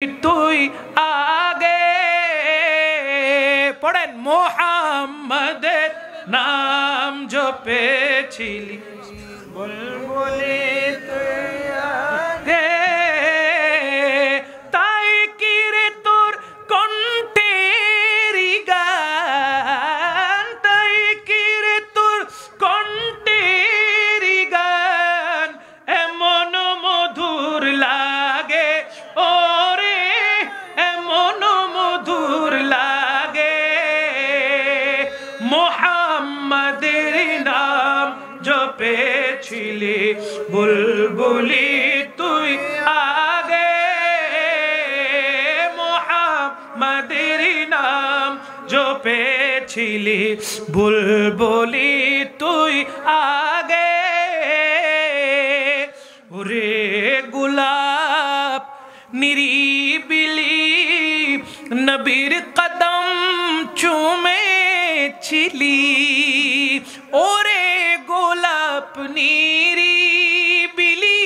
তুই আগে পড়েন মোহাম্মদের নাম জপেছিলি বুলবুলি তুই আগে তাই কি রে তোর কণ্ঠের গান তাই কি রে তোর কণ্ঠের গান এমন মধুর লাগে ওরে এমন মধুর লাগে মোহাম্মদের নাম জপেছিলি বুলবুলি তুই আগে মোহাম্মদের নাম জপেছিলি বুলবুলি তুই আগে ওরে গোলাপ নিরিবিলি নবীর কদম চুমেছিলি ওরে গোলাপ নিরিবিলি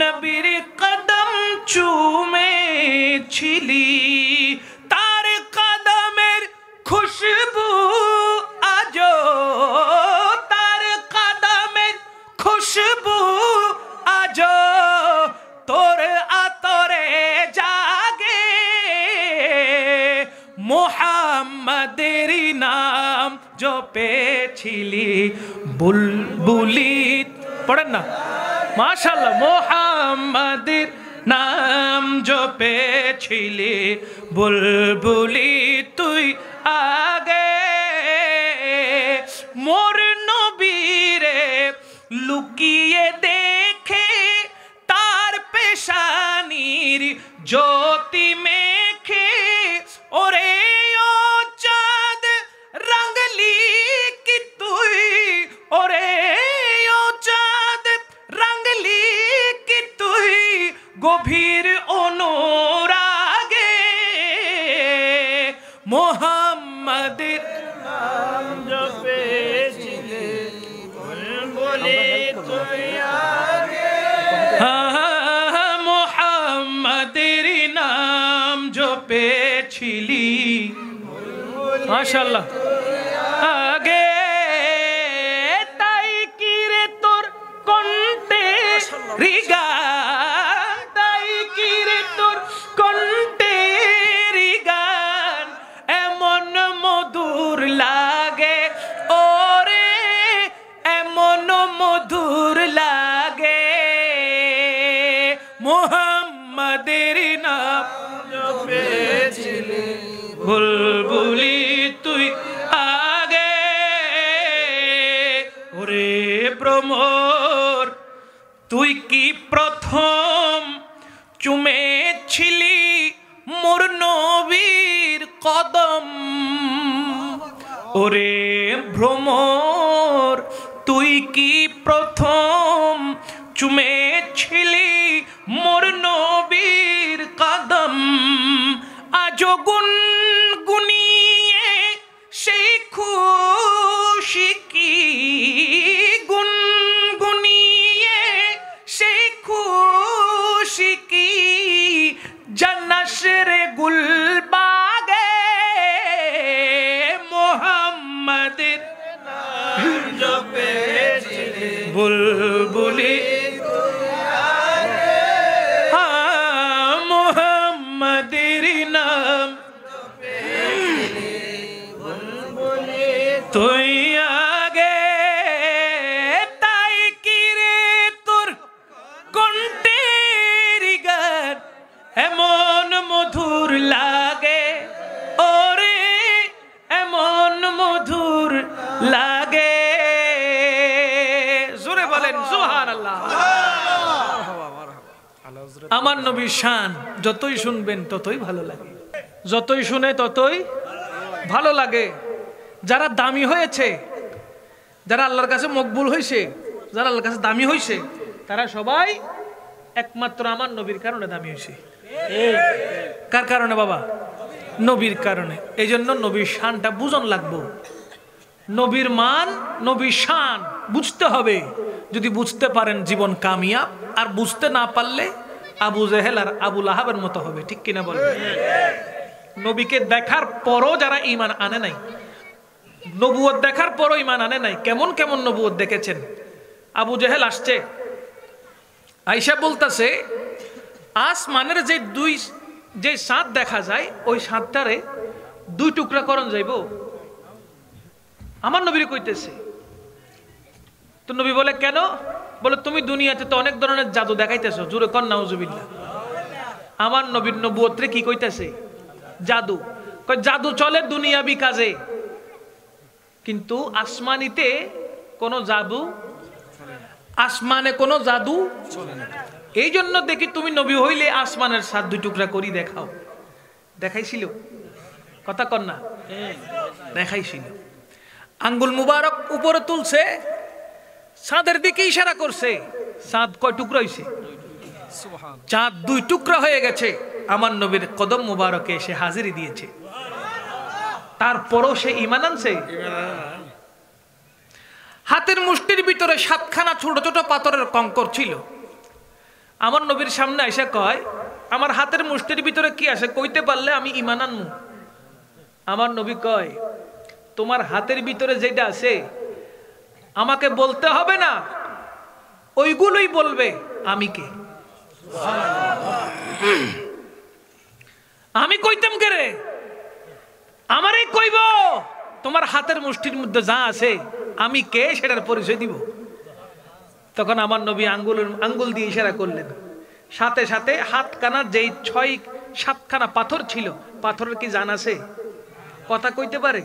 নবীর কদম চুমেছিলি তার কদমের খুশবু আজো তার কদমের খুশবু আজো তোর আতরে জাগে মোহাম্মদের নাম জপেছিলি বুলবুলি পড়েন না মাশাআল্লাহ মোহাম্মদের নাম জপেছিলি বুলবুলি তুই আগে মোর নবীরে লুকিয়ে দেখে তার পেশানির জ্যোতি মেখে ওরে ও চাঁদ রঙলি কি তুই ওরে ও চাঁদ রঙলি কি তুই গভীর অনুরাগে মোহাম্মদের নাম জপেছিলি বুলবুলি তুই আগে মোহাম্মদের নাম জপেছিলি মাশাআল্লাহ আগে তাই কি রে তোর কণ্ঠে রিগান তাই কি রে তোর কণ্ঠে রিগান এমন মধুর লাগে ওরে এমন মধুর লাগে মোহাম্মদের নাম জপেছিলি বুলবুলি তুই আগে ওরে ভ্রমর তুই কি প্রথম চুমেছিলি মোর নবীর কদম ওরে ভ্রমর তুই কি প্রথম চুমেছিলি মোর নবীর কদম আজো গুনগুনিয়ে সেই খুশি কি গুনগুনিয়ে সেই খুশি কি জান্নাত রে গুলবাগে মোহাম্মদের নাম জপেছিলি বুলবুলি মোহাম্মদের নাম তুই আগে তাই কি রে তোর কণ্ঠের গান এমন মধুর লাগে ওরে এমন মধুর লাগে জোরে বলেন সুবহানাল্লাহ আমার নবীর শান যতই শুনবেন ততই ভালো লাগে যতই শুনে ততই ভালো লাগে যারা দামি হয়েছে যারা আল্লাহর কাছে মকবুল হয়েছে যারা আল্লাহর কাছে দামি হয়েছে তারা সবাই একমাত্র আমার নবীর কারণে দামি হয়েছে কার কারণে বাবা নবীর কারণে এই জন্য নবীর শানটা বুঝন লাগবো নবীর মান নবীর শান বুঝতে হবে যদি বুঝতে পারেন জীবন কামিয়াব আর বুঝতে না পারলে আবু জেহেল আর আবু লাহাবের মতো হবে, ঠিক কিনা বলেন? নবীকে দেখার পরও যারা ঈমান আনে নাই, নবুয়ত দেখার পরও ঈমান আনে নাই, কেমন কেমন নবুয়ত দেখেছেন। আবু জেহেল আসছে, আয়েশা বলতাছে আসমানের যে সাত দেখা যায় ওই সাতটারে 2 টুকরা করন যাইব। আমার নবীর কইতেছে, তো নবী বলে কেন? বলে তুমি দুনিয়াতে তো অনেক ধরনের জাদু দেখাইতেছো, জোরে কর নাউজুবিল্লাহ। আমার নবীর নবুয়তরে কি কইতেছে? জাদু। কয় জাদু চলে দুনিয়াবি কাজে, কিন্তু আসমানিতে কোন জাদু, আসমানে কোন জাদু চলে না। এই জন্য দেখি তুমি নবী হইলে আসমানের 7 2 টুকরা করি দেখাও। দেখাইছিল? কথা কর না, দেখাইছিল। আঙ্গুল মুবারক উপরে তুলছে, চাঁদের দিকে ইশারা করছে। চাঁদ কয় টুকরা হইছে? চাঁদ 2 টুকরা হয়ে গেছে। আমার নবীর কদম মুবারকে সে হাজিরি দিয়েছে, তারপরও সে ঈমান আনছে। হাতের মুষ্টির ভিতরে 7খানা ছোট ছোট পাথরের কঙ্কর ছিল। আমার নবীর সামনে এসে কয়, আমার হাতের মুষ্টির ভিতরে কি আছে কইতে পারলে আমি ঈমান আনমু। আমার নবী কয়, তোমার হাতের ভিতরে যেটা আছে আমাকে বলতে হবে না, ওইগুলোই বলবে আমি কে। আমি কইতাম কে রে? আমারই কইব তোমার হাতের মুষ্টির মধ্যে যা আছে আমি কে সেটার পরিচয় দিব। তখন আমার নবী আঙ্গুল দিয়ে ইশারা করলেন, সাথে সাথে হাতখানা যেই 6-7খানা পাথর ছিল, পাথরের কি জান আছে? কথা কইতে পারে?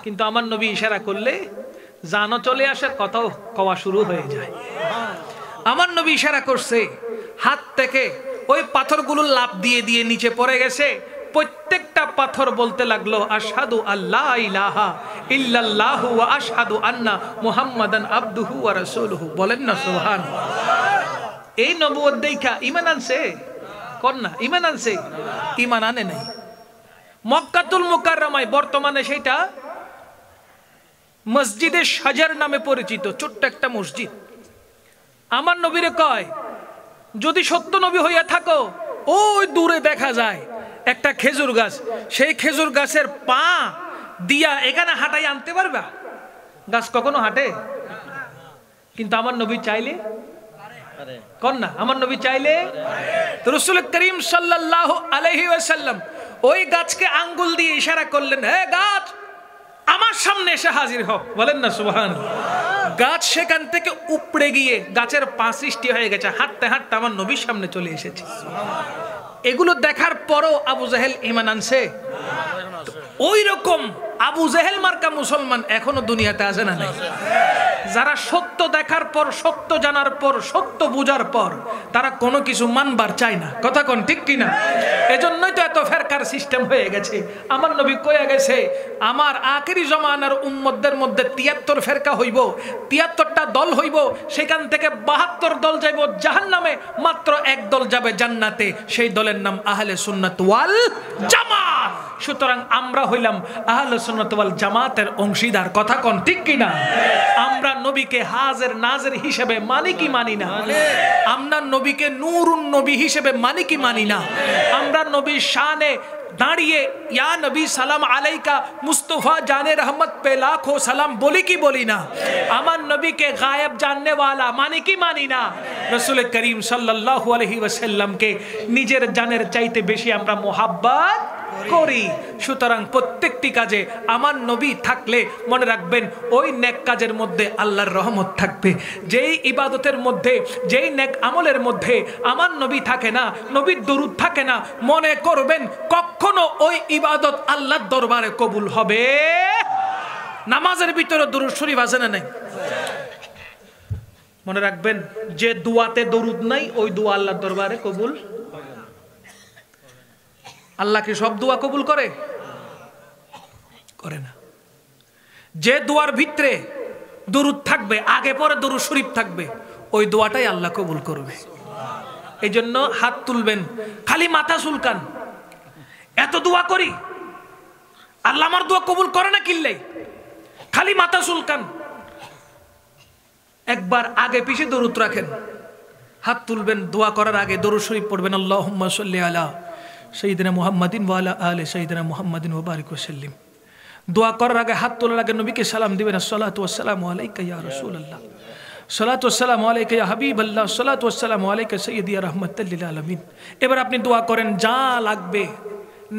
কিন্তু আমার নবী ইশারা করলে জানও চলে আসে, কথাও কওয়া শুরু হয়ে যায়। আমার নবী ইশারা করছে, হাত থেকে ওই পাথরগুলো লাফ দিয়ে দিয়ে নিচে পড়ে গেছে। প্রত্যেকটা পাথর বলতে লাগলো আশহাদু আল্লা ইলাহা ইল্লাল্লাহু ওয়া আশহাদু আন্না মুহাম্মাদান আবদুহু ওয়া রাসূলুহু। বলেন না সুবহানাল্লাহ। এই নবুয়ত দেখা ঈমান আনছে? কোন না ঈমান আনছে? ঈমান আনে নাই। মক্কাতুল মুকাররমায় বর্তমানে সেটা মসজিদে সাজার নামে পরিচিত, ছোট্ট একটা মসজিদ। আমার নবীরে কয়, যদি সত্য নবী হইয়া থাকো, ওই দূরে দেখা যায় একটা খেজুর গাছ, সেই খেজুর গাছের পা দিয়া এখানে হাঁটাই আনতে পারবা? গাছ কখনো হাঁটে? কিন্তু আমার নবী চাইলে কোন না, আমার নবী চাইলে তো রাসূল করিম সাল্লাল্লাহু আলাইহি ওয়াসাল্লাম ওই গাছকে আঙ্গুল দিয়ে ইশারা করলেন, হে গাছ আমার সামনে এসে হাজির হও। বলেন না সুবহানাল্লাহ। গাছ সেখান থেকে উপড়ে গিয়ে গাছের পা সৃষ্টি হয়ে গেছে, হাঁটতে হাঁটতে আমার নবীর সামনে চলে এসেছে। এগুলো দেখার পরও আবু জেহেল ঈমান আনছে? ওই রকম আবু জেহেল মার্কা মুসলমান এখনো দুনিয়াতে আছে না নাই? যারা সত্য দেখার পর, সত্য জানার পর, সত্য বুঝার পর তারা কোনো কিছু মানবার চায় না। কথা কোন ঠিক কিনা? এজন্যই তো এত ফেরকার সিস্টেম হয়ে গেছে। আমার নবী কয়ে গেছে, আমার আখিরি জমানার উম্মতদের মধ্যে 73 ফেরকা হইব, 73টা দল হইব, সেখান থেকে 72 দল যাইব জাহান্নামে, মাত্র 1 দল যাবে জান্নাতে, সেই দলের নাম আহলে সুন্নাত ওয়াল জামাত। সুতরাং আমরা হইলাম আহলে সুন্নাত ওয়াল জামাতের অংশীদার। কথা কোন ঠিক কিনা? আমরা নবীকে হাজির নাজির হিসেবে মানি কি মানি না? আমরা নবীকে নূরুন নবী হিসেবে মানি কি মানি না? আমরা নবীর শানে দাঁড়িয়ে ইয়া নবী সালাম আলাইকা মুস্তফা জানে রহমত পে লাখো সালাম বলি কি বলি না? আমার নবীকে গায়েব জাননে वाला মানি কি মানি না? রাসূল করিম সাল্লাল্লাহু আলাইহি ওয়াসাল্লামকে নিজের জানের চাইতে বেশি আমরা মোহাব্বত করি। সুতরাং প্রত্যেকটি কাজে আমার নবী থাকলে মনে রাখবেন ওই নেক কাজের মধ্যে আল্লাহর রহমত থাকবে। যেই ইবাদতের মধ্যে, যেই নেক আমলের মধ্যে আমার নবী থাকে না, নবীর দরুদ থাকে না, মনে করবেন কখনো ওই ইবাদত আল্লাহর দরবারে কবুল হবে। নামাজের ভিতরে দরুদ শরীফ আছে না নাই? মনে রাখবেন যে দোয়াতে দরুদ নাই ওই দোয়া আল্লাহর দরবারে কবুল। আল্লাহ কি সব দোয়া কবুল করে? করে না। যে দোয়ার ভিতরে দরুদ থাকবে, আগে পরে দরুদ শরীফ থাকবে, ওই দোয়াটাই আল্লাহ কবুল করবে। এই জন্য হাত তুলবেন, খালি মাথা চুলকান, এত দোয়া করি আল্লাহ আমার দোয়া কবুল করে না কিল্লাই, খালি মাথা চুলকান। একবার আগে পিছে দরুদ রাখেন, হাত তুলবেন, দোয়া করার আগে দরুদ শরীফ পড়বেন, আল্লাহুম্মা সাল্লি আলা সাইয়্যিদিনা মুহাম্মাদিন ওয়া আলা আলি সাইয়্যিদিনা মুহাম্মাদিন ওয়া বারিক ওয়া সাল্লিম। দোয়া করার আগে, হাত তোলার আগে নবীকে সালাম দিবেন, আসসালাতু ওয়াসসালামু আলাইকা ইয়া রাসূলুল্লাহ, সালাতু ওয়াসসালামু আলাইকা ইয়া হাবিবাল্লাহ, সালাতু ওয়াসসালামু আলাইকা সাইয়্যিদি ইয়া রাহমাতাল লিল আলামিন। এবার আপনি দোয়া করেন, যা লাগবে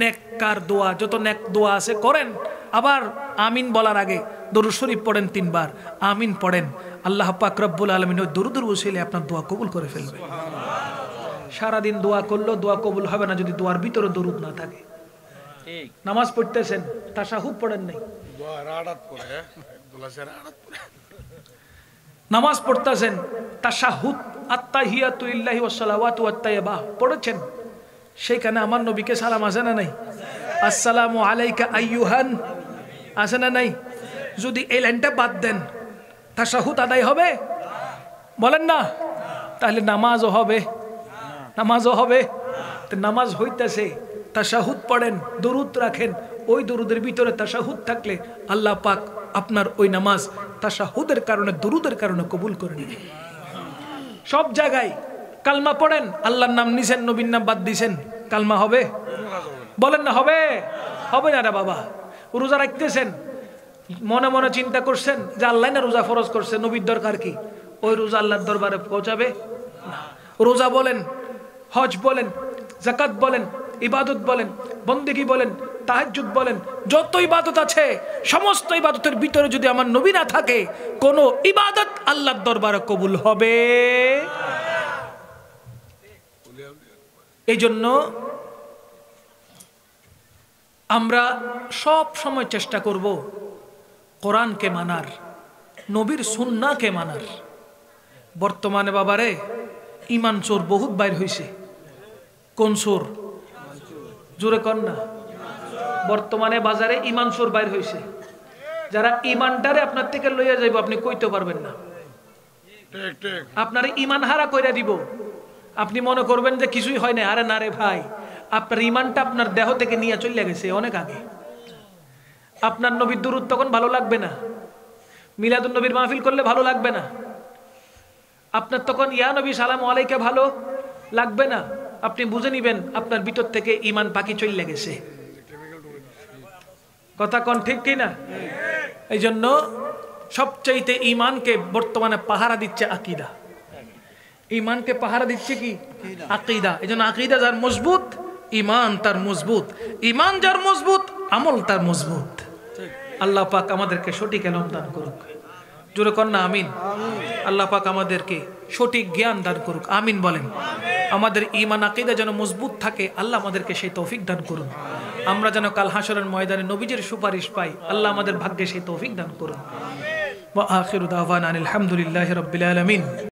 নেককার দোয়া, যত নেক দোয়া আছে করেন। আবার আমিন বলার আগে দরুদ শরীফ পড়েন 3 বার, আমিন পড়েন। আল্লাহ পাক রব্বুল আলামিন ওই দরুদের ওসিলায় আপনার দোয়া কবুল করে ফেলবে। সারাদিন দোয়া করলেও দোয়া কবুল হবে না যদি দোয়ার ভিতরে দরুদ না থাকে। নামাজ পড়তেছেন, তাশাহুদ পড়েন নাই, নামাজ পড়তেছেন, তাশাহুদ আত্তাহিয়াতু লিল্লাহি ওয়াস সালাওয়াতু ওয়াত তাইয়্যিবাহ পড়েছেন, সেখানে আমার নবীকে সালাম আছে না নাই? আসসালামু আলাইকা আইয়ুহান আছে না নাই? যদি এই লাইনটা বাদ দেন তাশাহুদ আদায় হবে? বলেন না, তাহলে নামাজও হবে, নামাজও হবে। তো নামাজ হইতেছে, তাশাহুদ পড়েন, দরুদ রাখেন, ওই দরুদের ভিতরে তাশাহুদ থাকলে আল্লাহ পাক আপনার ওই নামাজ তাশাহুদের কারণে, দরুদের কারণে কবুল করে নেবেন। সব জায়গায় কালমা পড়েন, আল্লাহর নাম নিছেন, নবীর নাম বাদ দিছেন, কালমা হবে? বলেন না হবে? হবে না রে বাবা। রোজা রাখতেছেন, মনে মনে চিন্তা করছেন যে আল্লাহ না রোজা ফরজ করছে, নবীর দরকার কি? ওই রোজা আল্লাহর দরবারে পৌঁছাবে না। রোজা বলেন, হজ বলেন, যাকাত বলেন, ইবাদত বলেন, বন্দেগী বলেন, তাহাজ্জুদ বলেন, যত ইবাদত আছে সমস্ত ইবাদতের ভিতরে যদি আমার নবী না থাকে, কোন ইবাদত আল্লাহর দরবারে কবুল হবে? এই জন্য আমরা সব সময় চেষ্টা করব কোরআনকে মানার, নবীর সুন্নাহকে মানার। বর্তমানে বাবারে ইমান চোর বহুত বাইর হইছে। কোন চোর? জোরে কর না। বর্তমানে বাজারে ইমান চোর বাইর হইছে, যারা ইমানটারে আপনার থেকে লইয়া যাইব, আপনি কইতে পারবেন না। আপনার ইমান হারা কইরা দিব, আপনি মনে করবেন যে কিছুই হয় না। আরে না রে ভাই, আপনার ইমানটা আপনার দেহ থেকে নিয়ে চলে গেছে অনেক আগে। আপনার নবীর দুরূদ তখন ভালো লাগবে না, মিলাদুন নবীর মাহফিল করলে ভালো লাগবে না, আপনার তখন ইয়া নবী সালাম আলাইকা ভালো লাগবে না। আপনি বুঝে নিবেন আপনার ভিতর থেকে ইমান পাখি চলে গেছে। কথা কোন ঠিক কিনা? এই জন্য সবচাইতে ইমানকে বর্তমানে পাহারা দিচ্ছে আকীদা। ইমানকে পাহারা দিচ্ছে কি? আকীদা। এই জন্য আকীদা যার মজবুত, ইমান তার মজবুত। ইমান যার মজবুত, আমল তার মজবুত। আল্লাহ পাক আমাদেরকে সঠিক ইলম দান করুক। জোরে কর না আমিন। আল্লাহ পাক আমাদেরকে সঠিক জ্ঞান দান করুক। আমিন বলেন। আমাদের ইমান আকীদা যেন মজবুত থাকে, আল্লাহ আমাদেরকে সেই তৌফিক দান করুন। আমরা যেন কাল হাসরের ময়দানে নবীজির সুপারিশ পাই, আল্লাহ আমাদের ভাগ্যে সেই তৌফিক দান করুন। ওয়া আখিরু দাওয়ানা আলহামদুলিল্লাহি রাব্বিল আলামিন।